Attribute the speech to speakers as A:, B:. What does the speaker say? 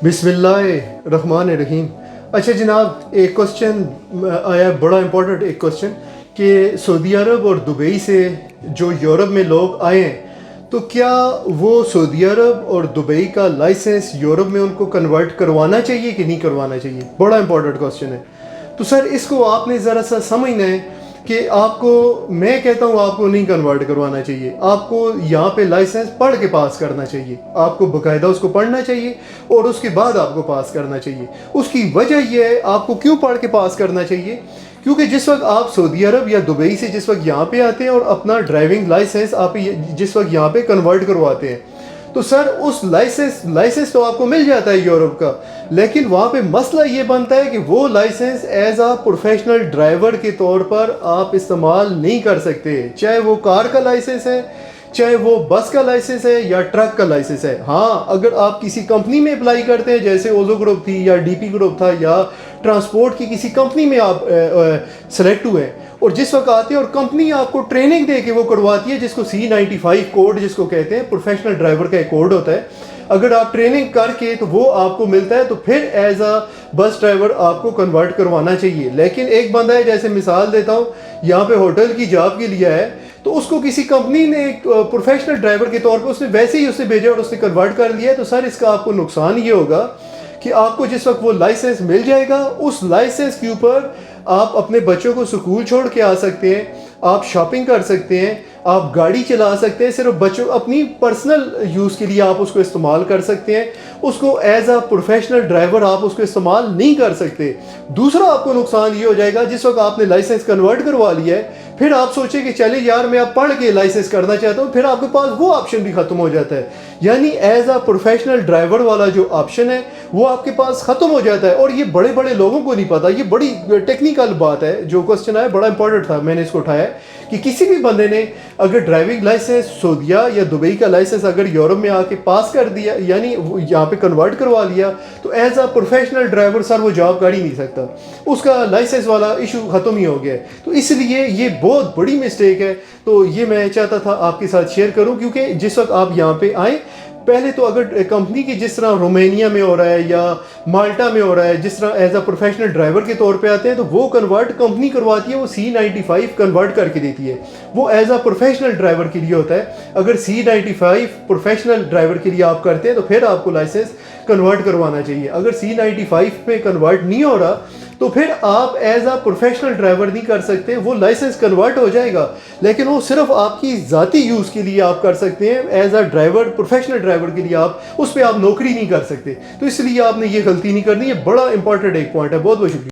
A: बिस्मिल्लाहिर्रहमानिर्रहीम। अच्छा जनाब, एक क्वेश्चन आया, बड़ा इंपॉर्टेंट एक क्वेश्चन कि सऊदी अरब और दुबई से जो यूरोप में लोग आए हैं, तो क्या वो सऊदी अरब और दुबई का लाइसेंस यूरोप में उनको कन्वर्ट करवाना चाहिए कि नहीं करवाना चाहिए? बड़ा इंपॉर्टेंट क्वेश्चन है। तो सर इसको आपने ज़रा सा समझना है कि आपको, मैं कहता हूँ आपको नहीं कन्वर्ट करवाना चाहिए। आपको यहाँ पे लाइसेंस पढ़ के पास करना चाहिए, आपको बाकायदा उसको पढ़ना चाहिए और उसके बाद आपको पास करना चाहिए। उसकी वजह यह है, आपको क्यों पढ़ के पास करना चाहिए? क्योंकि जिस वक्त आप सऊदी अरब या दुबई से जिस वक्त यहाँ पे आते हैं और अपना ड्राइविंग लाइसेंस आप जिस वक्त यहाँ पे कन्वर्ट करवाते हैं, तो सर उस लाइसेंस तो आपको मिल जाता है यूरोप का, लेकिन वहाँ पे मसला ये बनता है कि वो लाइसेंस एज आ प्रोफेशनल ड्राइवर के तौर पर आप इस्तेमाल नहीं कर सकते, चाहे वो कार का लाइसेंस है, चाहे वो बस का लाइसेंस है या ट्रक का लाइसेंस है। हाँ, अगर आप किसी कंपनी में अप्लाई करते हैं, जैसे ओजो ग्रुप थी या डीपी ग्रुप था, या ट्रांसपोर्ट की किसी कंपनी में आप सेलेक्ट हुए और जिस वक्त आते हैं और कंपनी आपको ट्रेनिंग दे के वो करवाती है, जिसको C95 कोड जिसको कहते हैं, प्रोफेशनल ड्राइवर का एक कोड होता है, अगर आप ट्रेनिंग करके तो वो आपको मिलता है, तो फिर एज अ बस ड्राइवर आपको कन्वर्ट करवाना चाहिए। लेकिन एक बंदा है, जैसे मिसाल देता हूँ, यहाँ पे होटल की जॉब के लिए है, तो उसको किसी कंपनी ने प्रोफेशनल ड्राइवर के तौर पर उसने वैसे ही उससे भेजा और उसने कन्वर्ट कर लिया है, तो सर इसका आपको नुकसान ये होगा कि आपको जिस वक्त वो लाइसेंस मिल जाएगा, उस लाइसेंस के ऊपर आप अपने बच्चों को स्कूल छोड़ के आ सकते हैं, आप शॉपिंग कर सकते हैं, आप गाड़ी चला सकते हैं, सिर्फ बच्चों अपनी पर्सनल यूज़ के लिए आप उसको इस्तेमाल कर सकते हैं। उसको एज अ प्रोफेशनल ड्राइवर आप उसको इस्तेमाल नहीं कर सकते। दूसरा आपको नुकसान ये हो जाएगा, जिस वक्त आपने लाइसेंस कन्वर्ट करवा लिया है, फिर आप सोचें कि चले यार मैं अब पढ़ के लाइसेंस करना चाहता हूँ, फिर आपके पास वो ऑप्शन भी ख़त्म हो जाता है। यानी एज अ प्रोफेशनल ड्राइवर वाला जो ऑप्शन है वो आपके पास ख़त्म हो जाता है। और ये बड़े बड़े लोगों को नहीं पता, ये बड़ी टेक्निकल बात है। जो क्वेश्चन आया बड़ा इंपॉर्टेंट था, मैंने इसको उठाया कि किसी भी बंदे ने अगर ड्राइविंग लाइसेंस सऊदीया या दुबई का लाइसेंस अगर यूरोप में आके पास कर दिया, यानी यहाँ पे कन्वर्ट करवा लिया, तो as a professional driver sir वो जॉब कर ही नहीं सकता, उसका लाइसेंस वाला इशू ख़त्म ही हो गया है। तो इसलिए ये बहुत बड़ी मिस्टेक है। तो ये मैं चाहता था आपके साथ शेयर करूं, क्योंकि जिस वक्त आप यहाँ पे आए, पहले तो अगर कंपनी की जिस तरह रोमानिया में हो रहा है या माल्टा में हो रहा है, जिस तरह एज अ प्रोफेशनल ड्राइवर के तौर पे आते हैं, तो वो कन्वर्ट कंपनी करवाती है, वो C95 कन्वर्ट करके देती है, वो एज अ प्रोफेशनल ड्राइवर के लिए होता है। अगर C95 प्रोफेशनल ड्राइवर के लिए आप करते हैं तो फिर आपको लाइसेंस कन्वर्ट करवाना चाहिए। अगर C95 पे कन्वर्ट नहीं हो रहा तो फिर आप एज अ प्रोफेशनल ड्राइवर नहीं कर सकते। वो लाइसेंस कन्वर्ट हो जाएगा, लेकिन वो सिर्फ आपकी ज़ाती यूज़ के लिए आप कर सकते हैं। As a driver, professional driver के लिए आप उस पर आप नौकरी नहीं कर सकते। तो इसलिए आपने ये गलती नहीं करनी। ये बड़ा इंपॉर्टेंट एक पॉइंट है। बहुत बहुत शुक्रिया।